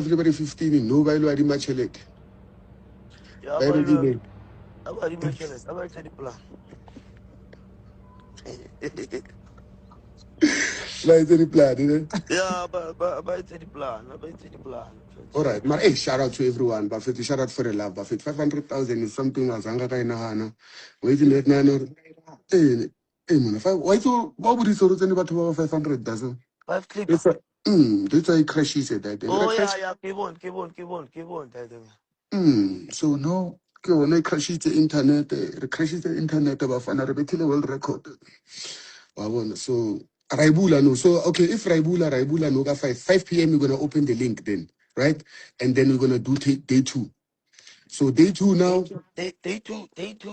February 15 no ba ilo adima tšhelete Yeah, ba e rekileng about imagine, about the plan. ba etse di-plan Yeah, about the plan, about the plan. all right mara hey, shout out to everyone bafetu shout out for the love bafetu 500,000 is something azanga ka inagana wait net nane mona wa itse ba o boditse gore tsene batho ba ba 500 doesn't 5 clips. that's why it crashes at that Oh yeah, yeah. Keep on, keep on, keep on, keep on. so no ke yone e crashitse internet re crashitse internet bafana re bethile world record wa bona so Raibula no so okay if Raibula no ka 5 p.m. we're going to open the link then right and then we're going to do day 2 so day 2 now Day two,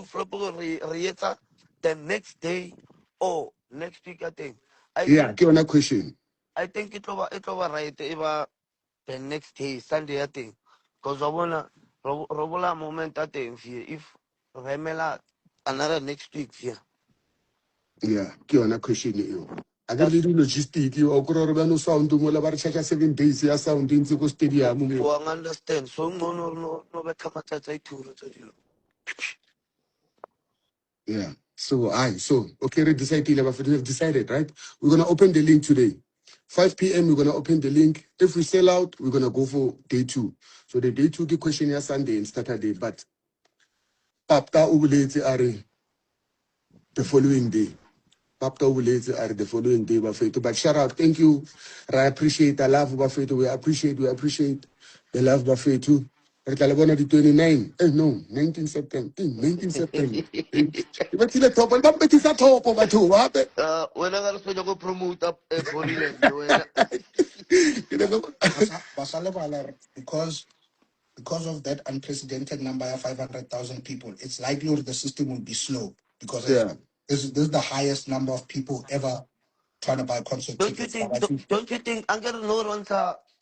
Flopper Rieta, the next day or next week, I think. yeah ke yona question I think it over right over the next day, Sunday, I think. Because I wanna Robola moment I think if Remela another next week here. yeah ke yona question eo a ke le logistic o kro re ba no sound mo la ba re charge 7 days ya sound ntse ko stadium mo So I understand. So no better matter I too. yeah so okay we have decided right we're going to open the link today 5 p.m. we're going to open the link if we sell out we're going to go for day 2 so the day 2 the question is Sunday and Saturday but Papa ubuletse are the following day Papa ubuletse are the following day bafetu but shout out thank you I appreciate the love bafetu we appreciate the love bafetu re tla le bona di 29 no 19 September 19 September ba tile topo ba mpetisa topo batho bape When I got to go promote up a Holyland, because of that unprecedented number of 500,000 people, it's likely the system will be slow because yeah this is the highest number of people ever trying to buy concert don't you tickets. think? Don't you think? I'm gonna know once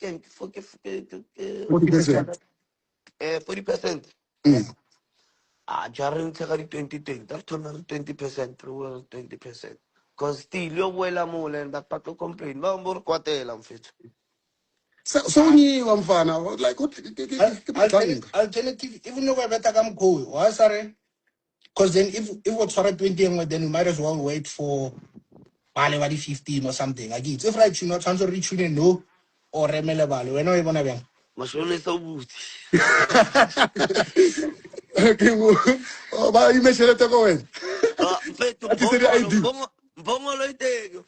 can 40%. 40%. Mm. During 2020, that's 20%, 20%. Because still, you're well more and that part to complain. No more quarter, I'm fit. So ni wamfana like what Alternative, even though we're better come go, why sorry? Because then if we're trying 20, then we might as well wait for 15 or something. Like it's if right, you know, chance to reach you no or remele bale. We're not even having. Mashone so good. Okay, oh, ba imeshele to go in. Fit to What is the ID? Bongo loite.